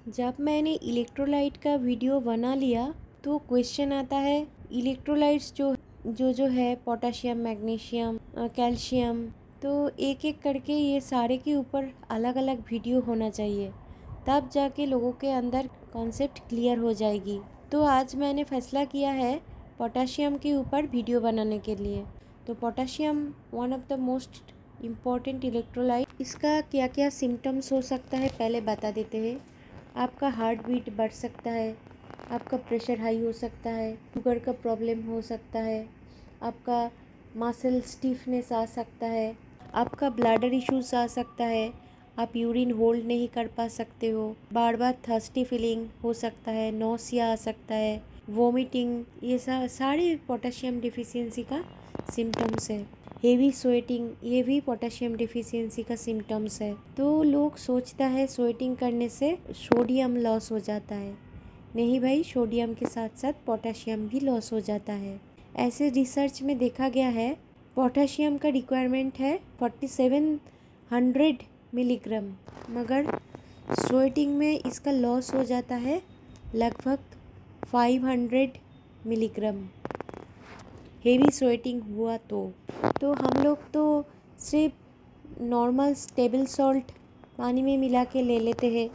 जब मैंने इलेक्ट्रोलाइट का वीडियो बना लिया तो क्वेश्चन आता है इलेक्ट्रोलाइट्स जो है पोटेशियम, मैग्नीशियम, कैल्शियम, तो एक एक करके ये सारे के ऊपर अलग अलग वीडियो होना चाहिए, तब जाके लोगों के अंदर कॉन्सेप्ट क्लियर हो जाएगी। तो आज मैंने फैसला किया है पोटेशियम के ऊपर वीडियो बनाने के लिए। तो potassium one of the most important electrolyte. इसका क्या क्या सिम्टम्स हो सकता है पहले बता देते हैं। आपका हार्ट बीट बढ़ सकता है, आपका प्रेशर हाई हो सकता है, शुगर का प्रॉब्लम हो सकता है, आपका मसल स्टिफनेस आ सकता है, आपका ब्लैडर इश्यूज आ सकता है, आप यूरिन होल्ड नहीं कर पा सकते हो, बार बार थर्स्टी फीलिंग हो सकता है, नौसिया आ सकता है, वोमिटिंग, ये सारे पोटेशियम डिफिशियंसी का सिम्टम्स है। हेवी स्वेटिंग, ये भी पोटेशियम डिफिशियंसी का सिम्टम्स है। तो लोग सोचता है स्वेटिंग करने से सोडियम लॉस हो जाता है। नहीं भाई, सोडियम के साथ साथ पोटेशियम भी लॉस हो जाता है। ऐसे रिसर्च में देखा गया है पोटेशियम का रिक्वायरमेंट है 4700 मिलीग्राम, मगर स्वेटिंग में इसका लॉस हो जाता है लगभग 500 मिलीग्राम, हेवी स्वेटिंग हुआ तो हम लोग तो सिर्फ नॉर्मल स्टेबल सॉल्ट पानी में मिला के ले लेते हैं,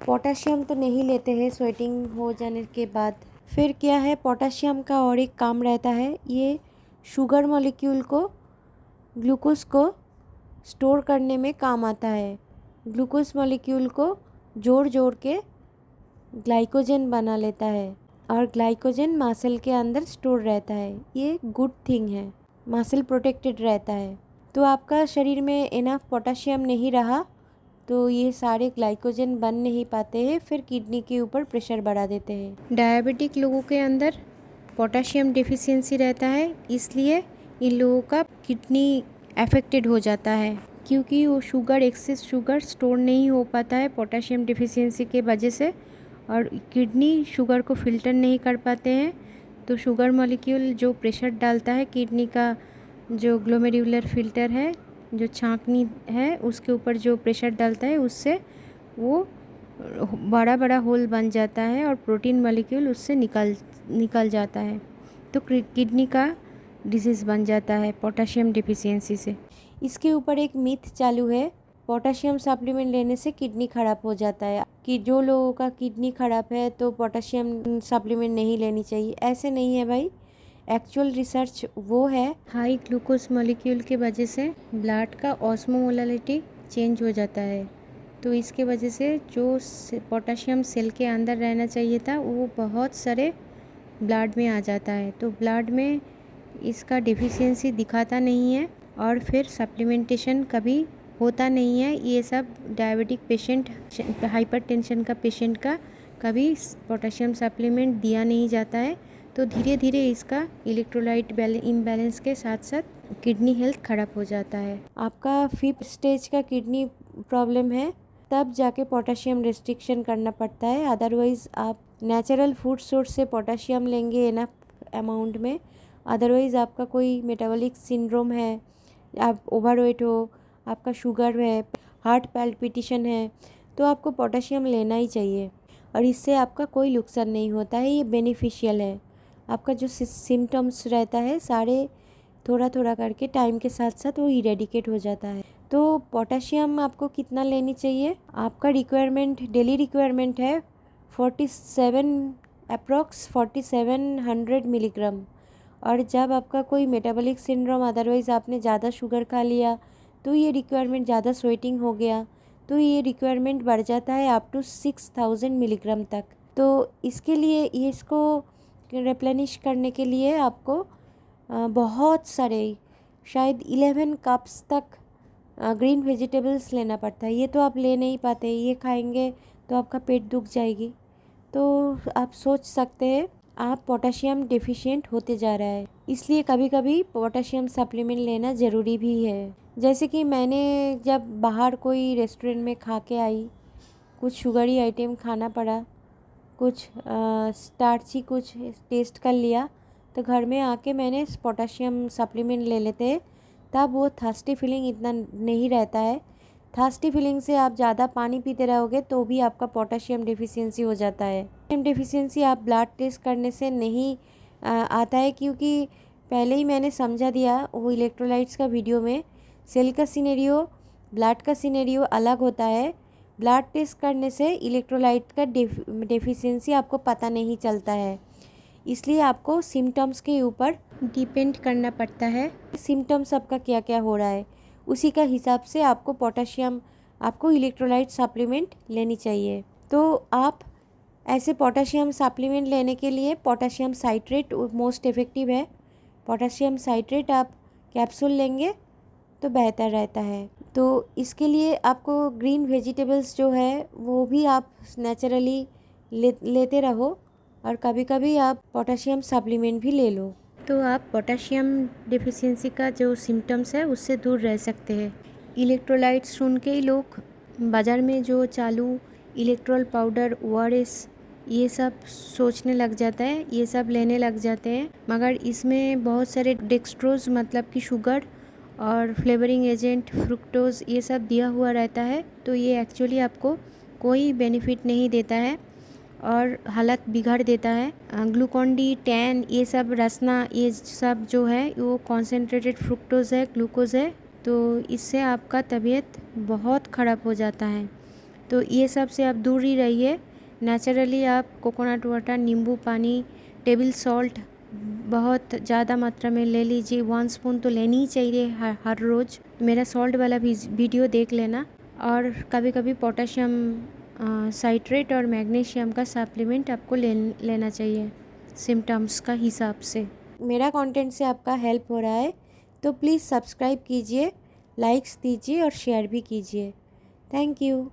पोटेशियम तो नहीं लेते हैं स्वेटिंग हो जाने के बाद। फिर क्या है, पोटेशियम का और एक काम रहता है, ये शुगर मॉलिक्यूल को, ग्लूकोज को स्टोर करने में काम आता है। ग्लूकोज मॉलिक्यूल को जोड़ जोड़ के ग्लाइकोजन बना लेता है और ग्लाइकोजन मसल के अंदर स्टोर रहता है। ये गुड थिंग है, मसल प्रोटेक्टेड रहता है। तो आपका शरीर में इनफ पोटेशियम नहीं रहा तो ये सारे ग्लाइकोजन बन नहीं पाते हैं, फिर किडनी के ऊपर प्रेशर बढ़ा देते हैं। डायबिटिक लोगों के अंदर पोटेशियम डिफिशियंसी रहता है, इसलिए इन लोगों का किडनी अफेक्टेड हो जाता है, क्योंकि वो शुगर, एक्सेस शुगर स्टोर नहीं हो पाता है पोटेशियम डिफिशियंसी के वजह से, और किडनी शुगर को फिल्टर नहीं कर पाते हैं। तो शुगर मॉलिक्यूल जो प्रेशर डालता है किडनी का, जो ग्लोमेरुलर फिल्टर है, जो छाँकनी है, उसके ऊपर जो प्रेशर डालता है उससे वो बड़ा बड़ा होल बन जाता है और प्रोटीन मॉलिक्यूल उससे निकल जाता है। तो किडनी का डिजीज़ बन जाता है पोटेशियम डिफिशियंसी से। इसके ऊपर एक मिथ चालू है, पोटेशियम सप्लीमेंट लेने से किडनी ख़राब हो जाता है, कि जो लोगों का किडनी ख़राब है तो पोटेशियम सप्लीमेंट नहीं लेनी चाहिए। ऐसे नहीं है भाई, एक्चुअल रिसर्च वो है, हाई ग्लूकोज मॉलिक्यूल के वजह से ब्लड का ऑस्मोमोलालिटी चेंज हो जाता है, तो इसके वजह से जो पोटेशियम सेल के अंदर रहना चाहिए था वो बहुत सारे ब्लड में आ जाता है। तो ब्लड में इसका डिफिशियंसी दिखाता नहीं है और फिर सप्लीमेंटेशन कभी होता नहीं है। ये सब डायबिटिक पेशेंट, हाइपरटेंशन का पेशेंट का कभी पोटेशियम सप्लीमेंट दिया नहीं जाता है। तो धीरे धीरे इसका इलेक्ट्रोलाइट इम्बैलेंस के साथ साथ किडनी हेल्थ ख़राब हो जाता है। आपका 5th स्टेज का किडनी प्रॉब्लम है, तब जाके पोटेशियम रिस्ट्रिक्शन करना पड़ता है, अदरवाइज़ आप नेचुरल फूड सोर्स से पोटेशियम लेंगे इनफ अमाउंट में। अदरवाइज़ आपका कोई मेटाबॉलिक सिंड्रोम है, आप ओवरवेट हो, आपका शुगर है, हार्ट पैल्पिटेशन है, तो आपको पोटेशियम लेना ही चाहिए, और इससे आपका कोई नुकसान नहीं होता है, ये बेनिफिशियल है। आपका जो सिम्टम्स रहता है सारे थोड़ा थोड़ा करके टाइम के साथ साथ वो इरेडिकेट हो जाता है। तो पोटेशियम आपको कितना लेनी चाहिए, आपका रिक्वायरमेंट, डेली रिक्वायरमेंट है 4700 मिलीग्राम। और जब आपका कोई मेटाबॉलिक सिंड्रोम, अदरवाइज़ आपने ज़्यादा शुगर खा लिया तो ये रिक्वायरमेंट, ज़्यादा स्वेटिंग हो गया तो ये रिक्वायरमेंट बढ़ जाता है अप टू 6000 मिलीग्राम तक। तो इसके लिए, ये इसको रिप्लेनिश करने के लिए आपको बहुत सारे, शायद 11 कप्स तक ग्रीन वेजिटेबल्स लेना पड़ता है। ये तो आप ले नहीं पाते, ये खाएंगे तो आपका पेट दुख जाएगी। तो आप सोच सकते हैं आप पोटेशियम डिफिशिएंट होते जा रहा है, इसलिए कभी कभी पोटेशियम सप्लीमेंट लेना ज़रूरी भी है। जैसे कि मैंने जब बाहर कोई रेस्टोरेंट में खा के आई, कुछ शुगरी आइटम खाना पड़ा, कुछ स्टार्ची कुछ टेस्ट कर लिया, तो घर में आके मैंने पोटेशियम सप्लीमेंट ले लेते हैं, तब वो थर्स्टी फीलिंग इतना नहीं रहता है। थर्स्टी फीलिंग से आप ज़्यादा पानी पीते रहोगे तो भी आपका पोटाशियम डेफिशिएंसी हो जाता है। पोटाशियम डेफिशिएंसी आप ब्लड टेस्ट करने से नहीं आता है, क्योंकि पहले ही मैंने समझा दिया वो इलेक्ट्रोलाइट्स का वीडियो में। सेल का सिनेरियो, ब्लड का सिनेरियो अलग होता है। ब्लड टेस्ट करने से इलेक्ट्रोलाइट का डेफिशिएंसी आपको पता नहीं चलता है, इसलिए आपको सिम्टम्स के ऊपर डिपेंड करना पड़ता है। सिम्टम्स आपका क्या क्या हो रहा है उसी का हिसाब से आपको पोटाशियम, आपको इलेक्ट्रोलाइट सप्लीमेंट लेनी चाहिए। तो आप ऐसे पोटाशियम सप्लीमेंट लेने के लिए पोटाशियम साइट्रेट मोस्ट इफ़ेक्टिव है। पोटाशियम साइट्रेट आप कैप्सूल लेंगे तो बेहतर रहता है। तो इसके लिए आपको ग्रीन वेजिटेबल्स जो है वो भी आप नेचुरली लेते रहो, और कभी कभी आप पोटाशियम सप्लीमेंट भी ले लो, तो आप पोटाशियम डेफिशिएंसी का जो सिम्टम्स है उससे दूर रह सकते हैं। इलेक्ट्रोलाइट्स सुन के ही लोग बाज़ार में जो चालू इलेक्ट्रोल पाउडर, ORS, ये सब सोचने लग जाता है, ये सब लेने लग जाते हैं, मगर इसमें बहुत सारे डेक्सट्रोज मतलब कि शुगर और फ्लेवरिंग एजेंट, फ्रुक्टोज, ये सब दिया हुआ रहता है। तो ये एक्चुअली आपको कोई बेनिफिट नहीं देता है और हालत बिगाड़ देता है। ग्लूकॉन डी, टैन, ये सब, रसना, ये सब जो है वो कॉन्सेंट्रेटेड फ्रुक्टोज है, ग्लूकोज है, तो इससे आपका तबीयत बहुत ख़राब हो जाता है। तो ये सब से आप दूर ही रहिए। नेचुरली आप कोकोनट वाटर, नींबू पानी, टेबल सॉल्ट बहुत ज़्यादा मात्रा में ले लीजिए। 1 स्पून तो लेनी ही चाहिए हर रोज़। मेरा सॉल्ट वाला वीडियो देख लेना। और कभी कभी पोटाशियम साइट्रेट और मैग्नीशियम का सप्लीमेंट आपको लेना चाहिए सिम्टम्स का हिसाब से। मेरा कंटेंट से आपका हेल्प हो रहा है तो प्लीज़ सब्सक्राइब कीजिए, लाइक्स दीजिए और शेयर भी कीजिए। Thank you.